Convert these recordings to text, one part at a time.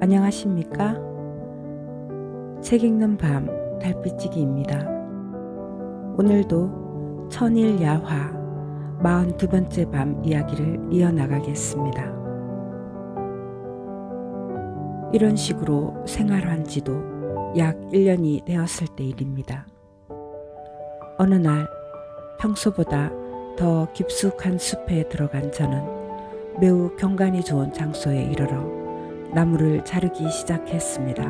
안녕하십니까? 책 읽는 밤 달빛지기입니다. 오늘도 천일야화 42번째 밤 이야기를 이어나가겠습니다. 이런 식으로 생활한 지도 약 1년이 되었을 때 일입니다. 어느 날 평소보다 더 깊숙한 숲에 들어간 저는 매우 경관이 좋은 장소에 이르러 나무를 자르기 시작했습니다.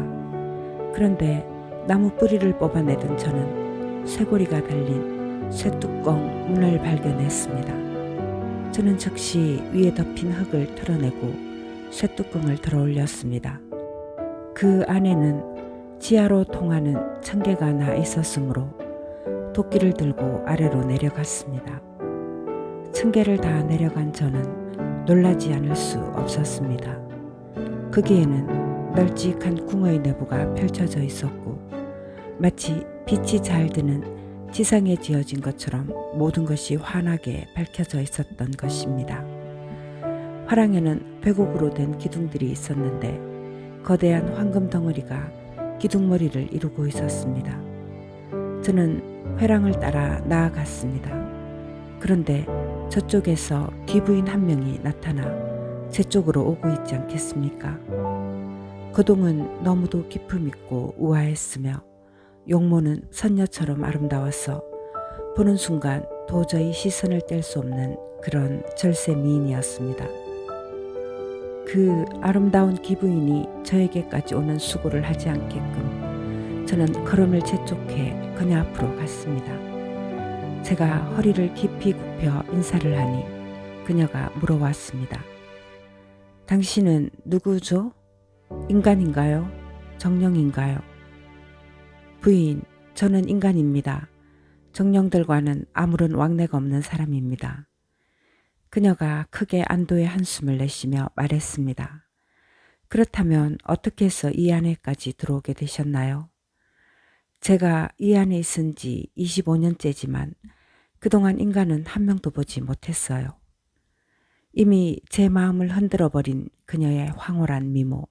그런데 나무 뿌리를 뽑아내던 저는 쇠고리가 달린 쇠뚜껑 문을 발견했습니다. 저는 즉시 위에 덮인 흙을 털어내고 쇠뚜껑을 들어올렸습니다. 그 안에는 지하로 통하는 층계가 하나 있었으므로 도끼를 들고 아래로 내려갔습니다. 층계를 다 내려간 저는 놀라지 않을 수 없었습니다. 거기에는 널찍한 궁의 내부가 펼쳐져 있었고 마치 빛이 잘 드는 지상에 지어진 것처럼 모든 것이 환하게 밝혀져 있었던 것입니다. 화랑에는 백옥으로 된 기둥들이 있었는데 거대한 황금 덩어리가 기둥머리를 이루고 있었습니다. 저는 회랑을 따라 나아갔습니다. 그런데 저쪽에서 귀부인 한 명이 나타나 제 쪽으로 오고 있지 않겠습니까? 거동은 너무도 기품 있고 우아했으며 용모는 선녀처럼 아름다워서 보는 순간 도저히 시선을 뗄 수 없는 그런 절세 미인이었습니다. 그 아름다운 기부인이 저에게까지 오는 수고를 하지 않게끔 저는 걸음을 재촉해 그녀 앞으로 갔습니다. 제가 허리를 깊이 굽혀 인사를 하니 그녀가 물어왔습니다. 당신은 누구죠? 인간인가요? 정령인가요? 부인, 저는 인간입니다. 정령들과는 아무런 왕래가 없는 사람입니다. 그녀가 크게 안도의 한숨을 내쉬며 말했습니다. 그렇다면 어떻게 해서 이 안에까지 들어오게 되셨나요? 제가 이 안에 있은 지 25년째지만 그동안 인간은 한 명도 보지 못했어요. 이미 제 마음을 흔들어버린 그녀의 황홀한 미모,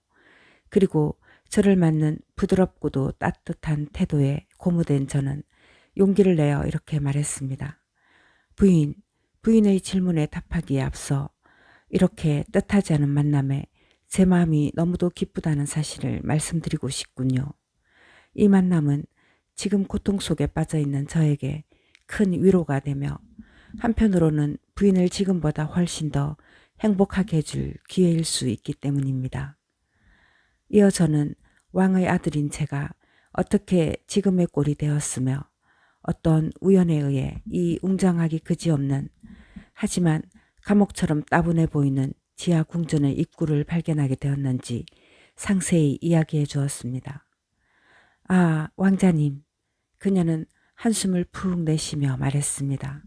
그리고 저를 맞는 부드럽고도 따뜻한 태도에 고무된 저는 용기를 내어 이렇게 말했습니다. 부인의 질문에 답하기에 앞서 이렇게 뜻하지 않은 만남에 제 마음이 너무도 기쁘다는 사실을 말씀드리고 싶군요. 이 만남은 지금 고통 속에 빠져있는 저에게 큰 위로가 되며 한편으로는 부인을 지금보다 훨씬 더 행복하게 해줄 기회일 수 있기 때문입니다. 이어 저는 왕의 아들인 제가 어떻게 지금의 꼴이 되었으며 어떤 우연에 의해 이 웅장하기 그지없는 하지만 감옥처럼 따분해 보이는 지하 궁전의 입구를 발견하게 되었는지 상세히 이야기해 주었습니다. 아, 왕자님. 그녀는 한숨을 푹 내쉬며 말했습니다.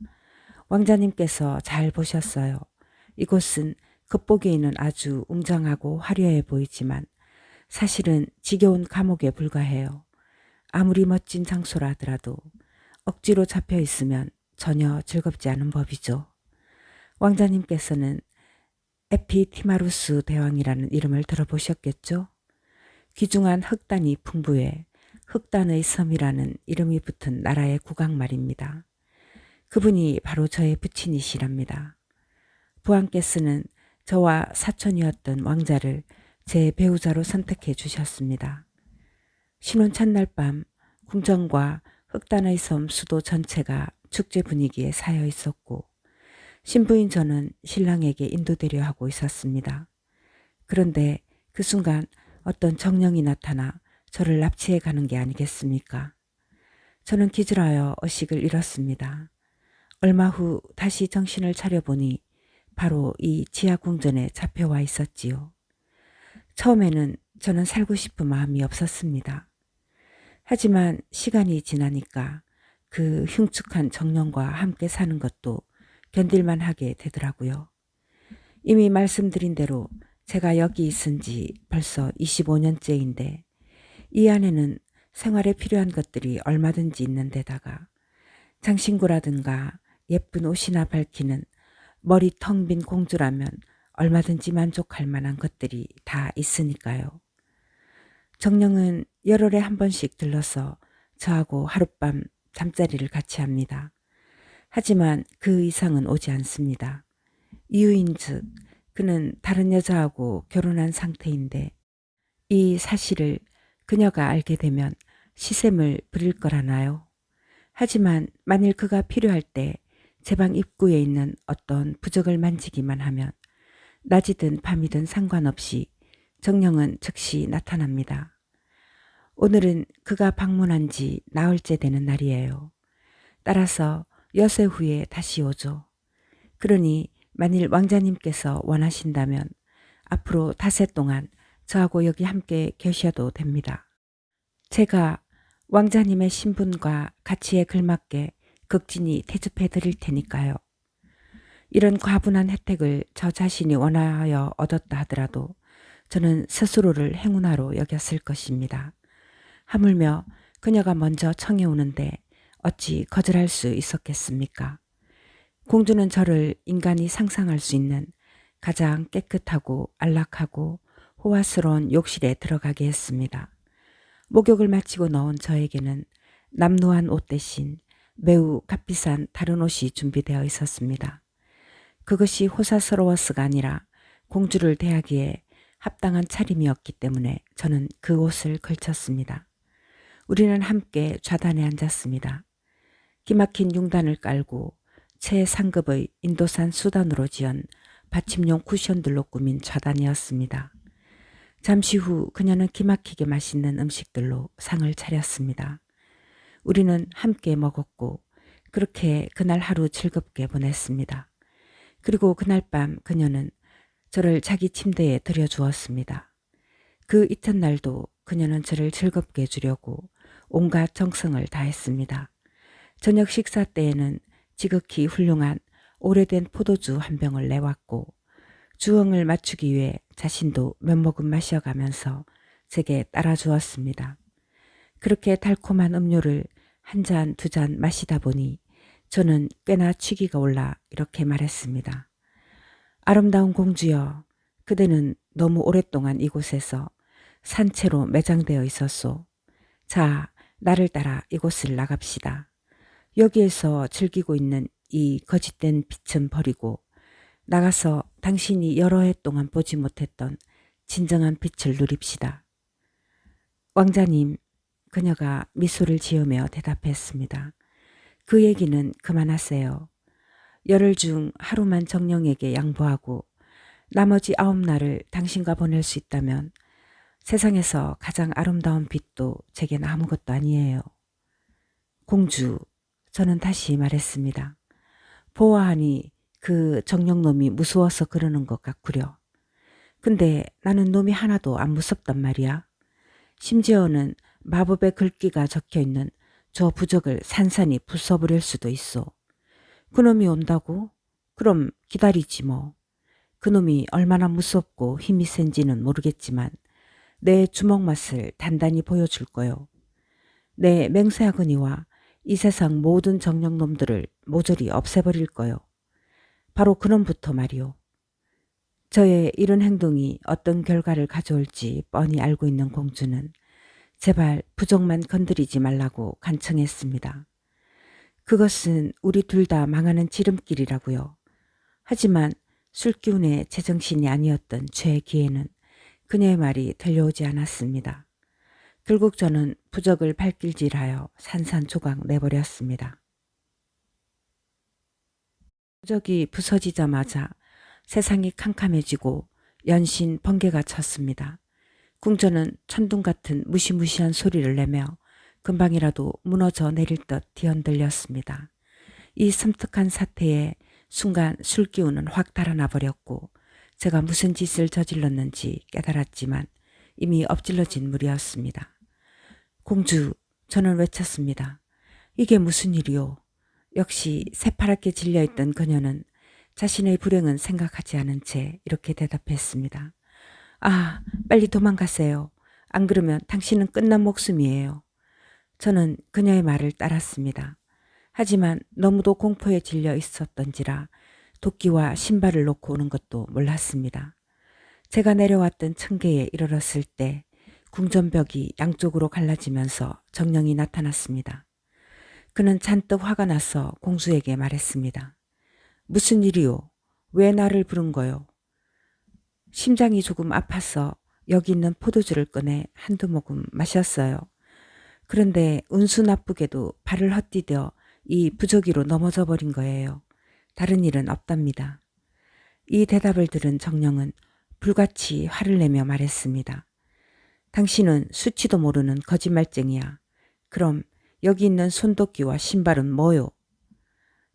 왕자님께서 잘 보셨어요. 이곳은 겉보기에는 아주 웅장하고 화려해 보이지만 사실은 지겨운 감옥에 불과해요. 아무리 멋진 장소라 하더라도 억지로 잡혀 있으면 전혀 즐겁지 않은 법이죠. 왕자님께서는 에피티마루스 대왕이라는 이름을 들어보셨겠죠? 귀중한 흑단이 풍부해 흑단의 섬이라는 이름이 붙은 나라의 국왕 말입니다. 그분이 바로 저의 부친이시랍니다. 부왕께서는 저와 사촌이었던 왕자를 제 배우자로 선택해 주셨습니다. 신혼 첫날 밤 궁전과 흑단의 섬 수도 전체가 축제 분위기에 사여 있었고 신부인 저는 신랑에게 인도되려 하고 있었습니다. 그런데 그 순간 어떤 정령이 나타나 저를 납치해 가는 게 아니겠습니까? 저는 기절하여 의식을 잃었습니다. 얼마 후 다시 정신을 차려보니 바로 이 지하 궁전에 잡혀와 있었지요. 처음에는 저는 살고 싶은 마음이 없었습니다. 하지만 시간이 지나니까 그 흉측한 정령과 함께 사는 것도 견딜만 하게 되더라고요. 이미 말씀드린 대로 제가 여기 있은 지 벌써 25년째인데 이 안에는 생활에 필요한 것들이 얼마든지 있는 데다가 장신구라든가 예쁜 옷이나 밝히는 머리 텅 빈 공주라면 얼마든지 만족할 만한 것들이 다 있으니까요. 정령은 열흘에 한 번씩 들러서 저하고 하룻밤 잠자리를 같이 합니다. 하지만 그 이상은 오지 않습니다. 이유인즉 그는 다른 여자하고 결혼한 상태인데 이 사실을 그녀가 알게 되면 시샘을 부릴 거라나요? 하지만 만일 그가 필요할 때 제 방 입구에 있는 어떤 부적을 만지기만 하면 낮이든 밤이든 상관없이 정령은 즉시 나타납니다. 오늘은 그가 방문한 지 나흘째 되는 날이에요. 따라서 여세 후에 다시 오죠. 그러니 만일 왕자님께서 원하신다면 앞으로 닷새 동안 저하고 여기 함께 계셔도 됩니다. 제가 왕자님의 신분과 가치에 걸맞게 극진히 대접해 드릴 테니까요. 이런 과분한 혜택을 저 자신이 원하여 얻었다 하더라도 저는 스스로를 행운아로 여겼을 것입니다. 하물며 그녀가 먼저 청해 오는데 어찌 거절할 수 있었겠습니까? 공주는 저를 인간이 상상할 수 있는 가장 깨끗하고 안락하고 호화스러운 욕실에 들어가게 했습니다. 목욕을 마치고 나온 저에게는 남루한 옷 대신 매우 값비싼 다른 옷이 준비되어 있었습니다. 그것이 호사스러워서가 아니라 공주를 대하기에 합당한 차림이었기 때문에 저는 그 옷을 걸쳤습니다. 우리는 함께 좌단에 앉았습니다. 기막힌 융단을 깔고 최상급의 인도산 수단으로 지은 받침용 쿠션들로 꾸민 좌단이었습니다. 잠시 후 그녀는 기막히게 맛있는 음식들로 상을 차렸습니다. 우리는 함께 먹었고 그렇게 그날 하루 즐겁게 보냈습니다. 그리고 그날 밤 그녀는 저를 자기 침대에 들여주었습니다. 그 이튿날도 그녀는 저를 즐겁게 해주려고 온갖 정성을 다했습니다. 저녁 식사 때에는 지극히 훌륭한 오래된 포도주 한 병을 내왔고 주엉을 맞추기 위해 자신도 몇 모금 마셔가면서 제게 따라주었습니다. 그렇게 달콤한 음료를 한 잔, 두 잔 마시다 보니 저는 꽤나 취기가 올라 이렇게 말했습니다. 아름다운 공주여, 그대는 너무 오랫동안 이곳에서 산채로 매장되어 있었소. 자, 나를 따라 이곳을 나갑시다. 여기에서 즐기고 있는 이 거짓된 빛은 버리고 나가서 당신이 여러 해 동안 보지 못했던 진정한 빛을 누립시다. 왕자님, 그녀가 미소를 지으며 대답했습니다. 그 얘기는 그만하세요. 열흘 중 하루만 정령에게 양보하고 나머지 9날을 당신과 보낼 수 있다면 세상에서 가장 아름다운 빛도 제겐 아무것도 아니에요. 공주, 저는 다시 말했습니다. 보아하니 그 정령놈이 무서워서 그러는 것 같구려. 근데 나는 놈이 하나도 안 무섭단 말이야. 심지어는 마법의 글귀가 적혀있는 저 부적을 산산이 부숴버릴 수도 있어. 그놈이 온다고? 그럼 기다리지 뭐. 그놈이 얼마나 무섭고 힘이 센지는 모르겠지만 내 주먹 맛을 단단히 보여줄 거요. 내 맹세하거니와 이 세상 모든 정령놈들을 모조리 없애버릴 거요. 바로 그놈부터 말이오. 저의 이런 행동이 어떤 결과를 가져올지 뻔히 알고 있는 공주는 제발 부적만 건드리지 말라고 간청했습니다. 그것은 우리 둘 다 망하는 지름길이라고요. 하지만 술기운의 제정신이 아니었던 제 귀에는 그녀의 말이 들려오지 않았습니다. 결국 저는 부적을 발길질하여 산산조각 내버렸습니다. 부적이 부서지자마자 세상이 캄캄해지고 연신 번개가 쳤습니다. 궁전은 천둥 같은 무시무시한 소리를 내며 금방이라도 무너져 내릴 듯 뒤흔들렸습니다. 이 섬뜩한 사태에 순간 술기운은 확 달아나 버렸고 제가 무슨 짓을 저질렀는지 깨달았지만 이미 엎질러진 물이었습니다. 공주, 저는 외쳤습니다. 이게 무슨 일이오? 역시 새파랗게 질려있던 그녀는 자신의 불행은 생각하지 않은 채 이렇게 대답했습니다. 아, 빨리 도망가세요. 안 그러면 당신은 끝난 목숨이에요. 저는 그녀의 말을 따랐습니다. 하지만 너무도 공포에 질려 있었던지라 도끼와 신발을 놓고 오는 것도 몰랐습니다. 제가 내려왔던 층계에 이르렀을 때 궁전벽이 양쪽으로 갈라지면서 정령이 나타났습니다. 그는 잔뜩 화가 나서 공주에게 말했습니다. 무슨 일이오? 왜 나를 부른 거요? 심장이 조금 아파서 여기 있는 포도주를 꺼내 한두 모금 마셨어요. 그런데 운수 나쁘게도 발을 헛디뎌 이 부조기로 넘어져 버린 거예요. 다른 일은 없답니다. 이 대답을 들은 정령은 불같이 화를 내며 말했습니다. 당신은 수치도 모르는 거짓말쟁이야. 그럼 여기 있는 손도끼와 신발은 뭐요?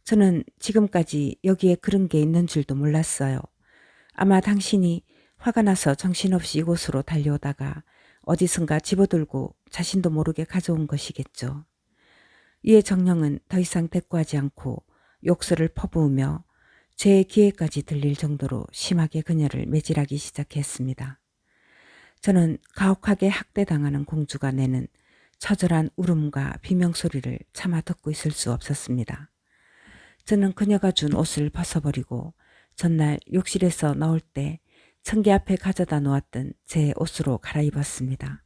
저는 지금까지 여기에 그런 게 있는 줄도 몰랐어요. 아마 당신이 화가 나서 정신없이 이곳으로 달려오다가 어디선가 집어들고 자신도 모르게 가져온 것이겠죠. 이에 정령은 더 이상 대꾸하지 않고 욕설을 퍼부으며 제 귀에까지 들릴 정도로 심하게 그녀를 매질하기 시작했습니다. 저는 가혹하게 학대당하는 공주가 내는 처절한 울음과 비명소리를 차마 듣고 있을 수 없었습니다. 저는 그녀가 준 옷을 벗어버리고 전날 욕실에서 나올 때 청개 앞에 가져다 놓았던 제 옷으로 갈아입었습니다.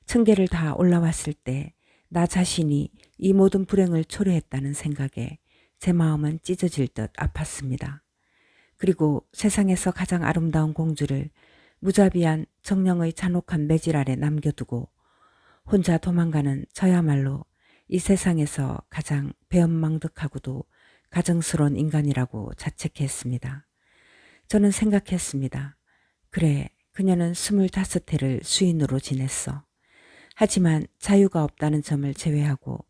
청개를 다 올라왔을 때 나 자신이 이 모든 불행을 초래했다는 생각에 제 마음은 찢어질 듯 아팠습니다. 그리고 세상에서 가장 아름다운 공주를 무자비한 정령의 잔혹한 매질 아래 남겨두고 혼자 도망가는 저야말로 이 세상에서 가장 배은망덕하고도 가증스러운 인간이라고 자책했습니다. 저는 생각했습니다. 그래, 그녀는 25해를 수인으로 지냈어. 하지만 자유가 없다는 점을 제외하고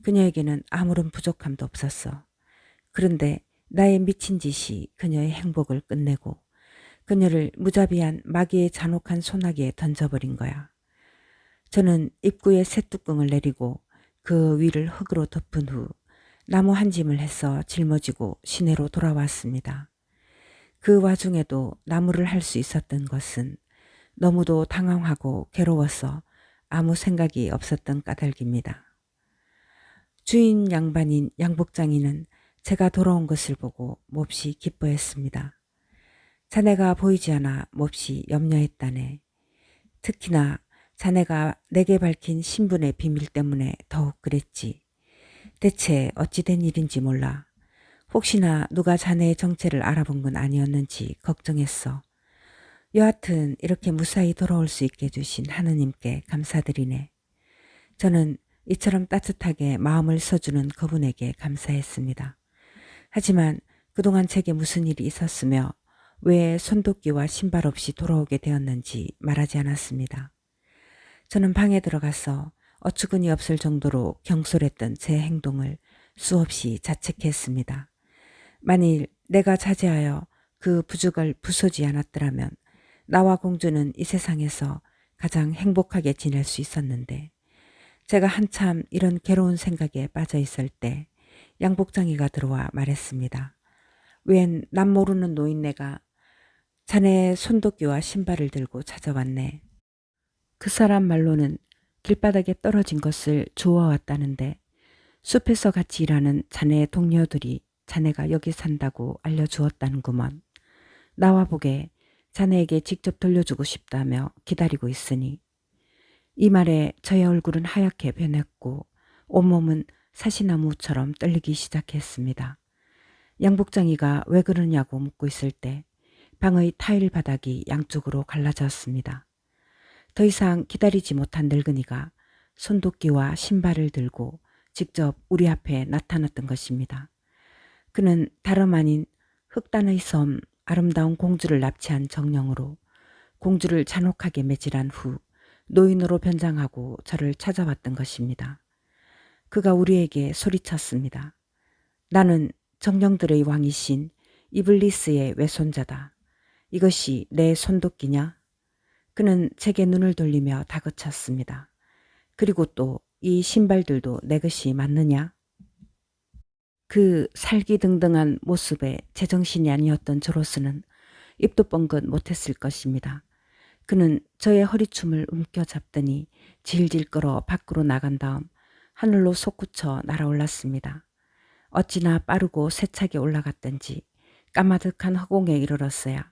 그녀에게는 아무런 부족함도 없었어. 그런데 나의 미친 짓이 그녀의 행복을 끝내고 그녀를 무자비한 마귀의 잔혹한 소나기에 던져버린 거야. 저는 입구에 쇠뚜껑을 내리고 그 위를 흙으로 덮은 후 나무 한 짐을 해서 짊어지고 시내로 돌아왔습니다. 그 와중에도 나무를 할 수 있었던 것은 너무도 당황하고 괴로워서 아무 생각이 없었던 까닭입니다. 주인 양반인 양복장이는 제가 돌아온 것을 보고 몹시 기뻐했습니다. 자네가 보이지 않아 몹시 염려했다네. 특히나 자네가 내게 밝힌 신분의 비밀 때문에 더욱 그랬지. 대체 어찌 된 일인지 몰라. 혹시나 누가 자네의 정체를 알아본 건 아니었는지 걱정했어. 여하튼 이렇게 무사히 돌아올 수 있게 해주신 하느님께 감사드리네. 저는 이처럼 따뜻하게 마음을 써주는 그분에게 감사했습니다. 하지만 그동안 제게 무슨 일이 있었으며 왜 손도끼와 신발 없이 돌아오게 되었는지 말하지 않았습니다. 저는 방에 들어가서 어처구니 없을 정도로 경솔했던 제 행동을 수없이 자책했습니다. 만일 내가 자제하여 그 부죽을 부수지 않았더라면 나와 공주는 이 세상에서 가장 행복하게 지낼 수 있었는데 제가 한참 이런 괴로운 생각에 빠져 있을 때 양복장이가 들어와 말했습니다. 웬 남 모르는 노인네가 자네의 손도끼와 신발을 들고 찾아왔네. 그 사람 말로는 길바닥에 떨어진 것을 주워왔다는데 숲에서 같이 일하는 자네의 동료들이 자네가 여기 산다고 알려주었다는구먼. 나와 보게 자네에게 직접 돌려주고 싶다며 기다리고 있으니. 이 말에 저의 얼굴은 하얗게 변했고 온몸은 사시나무처럼 떨리기 시작했습니다. 양복장이가 왜 그러냐고 묻고 있을 때 방의 타일 바닥이 양쪽으로 갈라졌습니다. 더 이상 기다리지 못한 늙은이가 손도끼와 신발을 들고 직접 우리 앞에 나타났던 것입니다. 그는 다름 아닌 흑단의 섬 아름다운 공주를 납치한 정령으로 공주를 잔혹하게 매질한 후 노인으로 변장하고 저를 찾아왔던 것입니다. 그가 우리에게 소리쳤습니다. 나는 정령들의 왕이신 이블리스의 외손자다. 이것이 내 손도끼냐? 그는 제게 눈을 돌리며 다그쳤습니다. 그리고 또 이 신발들도 내 것이 맞느냐? 그 살기등등한 모습에 제정신이 아니었던 저로서는 입도 뻥긋 못했을 것입니다. 그는 저의 허리춤을 움켜잡더니 질질 끌어 밖으로 나간 다음 하늘로 솟구쳐 날아올랐습니다. 어찌나 빠르고 세차게 올라갔던지 까마득한 허공에 이르렀어야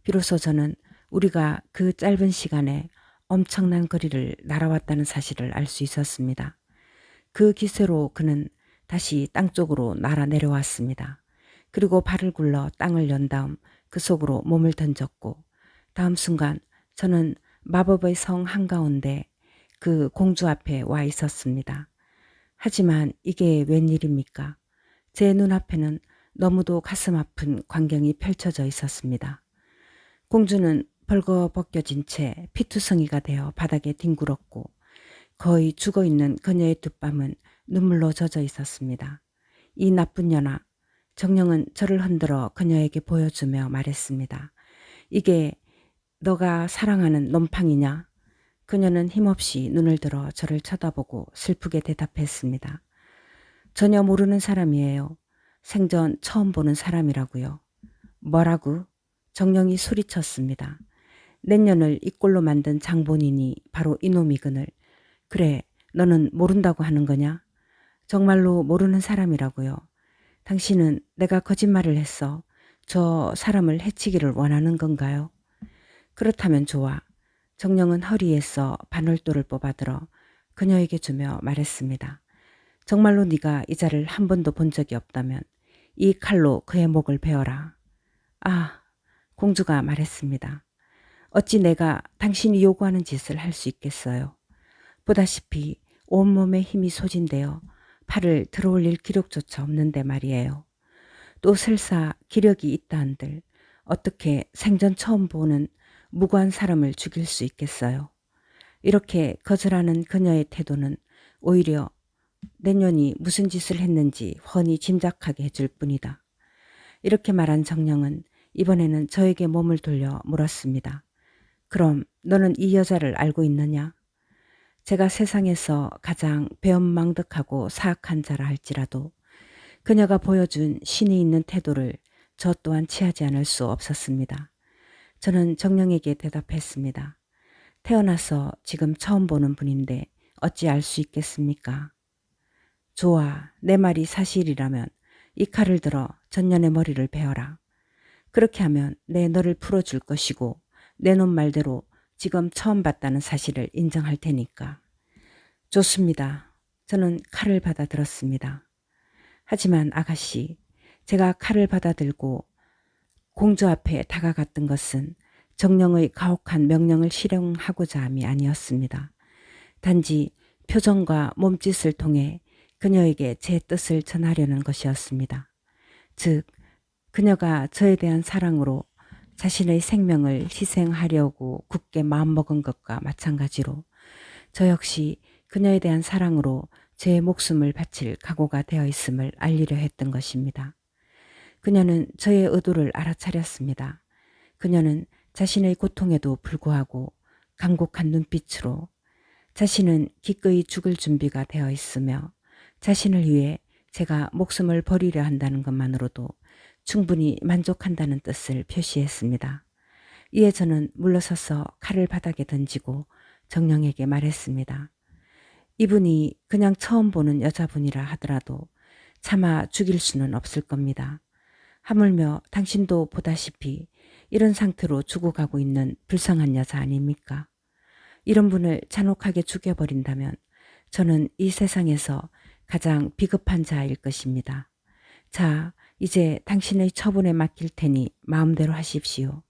비로소 저는 우리가 그 짧은 시간에 엄청난 거리를 날아왔다는 사실을 알 수 있었습니다. 그 기세로 그는 다시 땅 쪽으로 날아 내려왔습니다. 그리고 발을 굴러 땅을 연 다음 그 속으로 몸을 던졌고 다음 순간 저는 마법의 성 한가운데 그 공주 앞에 와 있었습니다. 하지만 이게 웬일입니까? 제 눈앞에는 너무도 가슴 아픈 광경이 펼쳐져 있었습니다. 공주는 벌거벗겨진 채 피투성이가 되어 바닥에 뒹굴었고 거의 죽어있는 그녀의 두 뺨은 눈물로 젖어 있었습니다. 이 나쁜 년아, 정령은 저를 흔들어 그녀에게 보여주며 말했습니다. 이게 너가 사랑하는 놈팡이냐? 그녀는 힘없이 눈을 들어 저를 쳐다보고 슬프게 대답했습니다. 전혀 모르는 사람이에요. 생전 처음 보는 사람이라고요. 뭐라고? 정령이 소리쳤습니다. 내년을 이 꼴로 만든 장본인이 바로 이놈이거늘. 그래, 너는 모른다고 하는 거냐? 정말로 모르는 사람이라고요. 당신은 내가 거짓말을 했어. 저 사람을 해치기를 원하는 건가요? 그렇다면 좋아. 정령은 허리에서 반월도를 뽑아들어 그녀에게 주며 말했습니다. 정말로 네가 이자를 한 번도 본 적이 없다면 이 칼로 그의 목을 베어라. 아, 공주가 말했습니다. 어찌 내가 당신이 요구하는 짓을 할 수 있겠어요. 보다시피 온몸에 힘이 소진되어 팔을 들어올릴 기력조차 없는데 말이에요. 또 설사 기력이 있다 한들 어떻게 생전 처음 보는 무고한 사람을 죽일 수 있겠어요. 이렇게 거절하는 그녀의 태도는 오히려 내년이 무슨 짓을 했는지 훤히 짐작하게 해줄 뿐이다. 이렇게 말한 정령은 이번에는 저에게 몸을 돌려 물었습니다. 그럼 너는 이 여자를 알고 있느냐? 제가 세상에서 가장 배은망덕하고 사악한 자라 할지라도 그녀가 보여준 신이 있는 태도를 저 또한 취하지 않을 수 없었습니다. 저는 정령에게 대답했습니다. 태어나서 지금 처음 보는 분인데 어찌 알 수 있겠습니까? 좋아, 내 말이 사실이라면 이 칼을 들어 전년의 머리를 베어라. 그렇게 하면 내 너를 풀어줄 것이고 내 놈 말대로 지금 처음 봤다는 사실을 인정할 테니까. 좋습니다. 저는 칼을 받아들었습니다. 하지만 아가씨, 제가 칼을 받아들고 공주 앞에 다가갔던 것은 정령의 가혹한 명령을 실행하고자 함이 아니었습니다. 단지 표정과 몸짓을 통해 그녀에게 제 뜻을 전하려는 것이었습니다. 즉, 그녀가 저에 대한 사랑으로 자신의 생명을 희생하려고 굳게 마음먹은 것과 마찬가지로 저 역시 그녀에 대한 사랑으로 제 목숨을 바칠 각오가 되어 있음을 알리려 했던 것입니다. 그녀는 저의 의도를 알아차렸습니다. 그녀는 자신의 고통에도 불구하고 간곡한 눈빛으로 자신은 기꺼이 죽을 준비가 되어 있으며 자신을 위해 제가 목숨을 버리려 한다는 것만으로도 충분히 만족한다는 뜻을 표시했습니다. 이에 저는 물러서서 칼을 바닥에 던지고 정령에게 말했습니다. 이분이 그냥 처음 보는 여자분이라 하더라도 차마 죽일 수는 없을 겁니다. 하물며 당신도 보다시피 이런 상태로 죽어가고 있는 불쌍한 여자 아닙니까? 이런 분을 잔혹하게 죽여버린다면 저는 이 세상에서 가장 비겁한 자일 것입니다. 자, 이제 당신의 처분에 맡길 테니 마음대로 하십시오.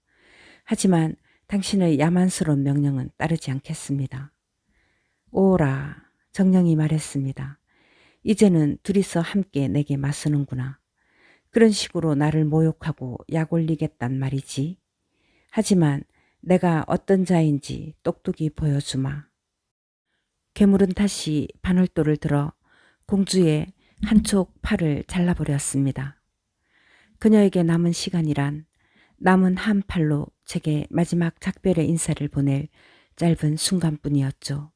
하지만 당신의 야만스러운 명령은 따르지 않겠습니다. 오라, 정령이 말했습니다. 이제는 둘이서 함께 내게 맞서는구나. 그런 식으로 나를 모욕하고 약 올리겠단 말이지. 하지만 내가 어떤 자인지 똑똑히 보여주마. 괴물은 다시 반월도를 들어 공주의 한쪽 팔을 잘라버렸습니다. 그녀에게 남은 시간이란 남은 한 팔로 제게 마지막 작별의 인사를 보낼 짧은 순간뿐이었죠.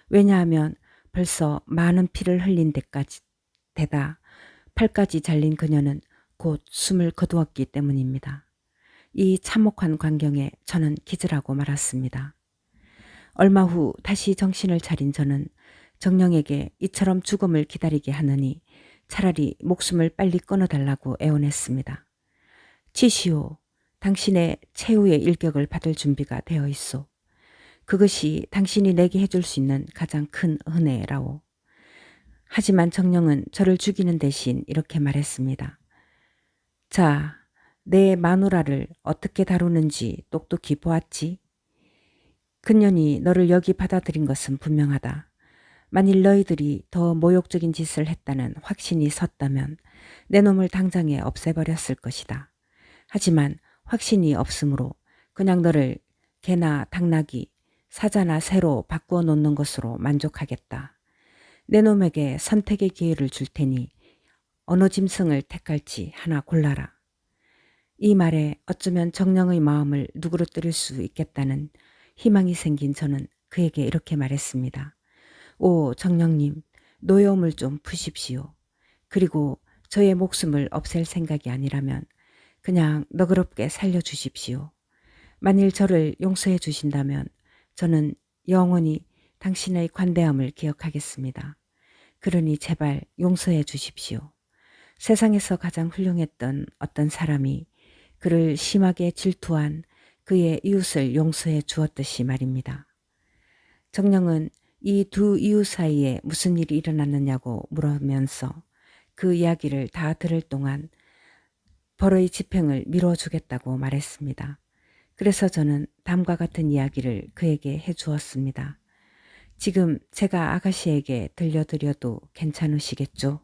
왜냐하면 벌써 많은 피를 흘린 데다 팔까지 잘린 그녀는 곧 숨을 거두었기 때문입니다. 이 참혹한 광경에 저는 기절하고 말았습니다. 얼마 후 다시 정신을 차린 저는 정령에게 이처럼 죽음을 기다리게 하느니 차라리 목숨을 빨리 끊어달라고 애원했습니다. 치시오. 당신의 최후의 일격을 받을 준비가 되어 있소. 그것이 당신이 내게 해줄 수 있는 가장 큰 은혜라오. 하지만 정령은 저를 죽이는 대신 이렇게 말했습니다. 자, 내 마누라를 어떻게 다루는지 똑똑히 보았지? 그년이 너를 여기 받아들인 것은 분명하다. 만일 너희들이 더 모욕적인 짓을 했다는 확신이 섰다면 내 놈을 당장에 없애버렸을 것이다. 하지만 확신이 없으므로 그냥 너를 개나 당나귀, 사자나 새로 바꾸어 놓는 것으로 만족하겠다. 내 놈에게 선택의 기회를 줄 테니 어느 짐승을 택할지 하나 골라라. 이 말에 어쩌면 정령의 마음을 누그러뜨릴 수 있겠다는 희망이 생긴 저는 그에게 이렇게 말했습니다. 오 정령님, 노여움을 좀 푸십시오. 그리고 저의 목숨을 없앨 생각이 아니라면 그냥 너그럽게 살려주십시오. 만일 저를 용서해 주신다면 저는 영원히 당신의 관대함을 기억하겠습니다. 그러니 제발 용서해 주십시오. 세상에서 가장 훌륭했던 어떤 사람이 그를 심하게 질투한 그의 이웃을 용서해 주었듯이 말입니다. 정령은 이 두 이웃 사이에 무슨 일이 일어났느냐고 물으면서 그 이야기를 다 들을 동안 벌의 집행을 미뤄주겠다고 말했습니다. 그래서 저는 다음과 같은 이야기를 그에게 해주었습니다. 지금 제가 아가씨에게 들려드려도 괜찮으시겠죠?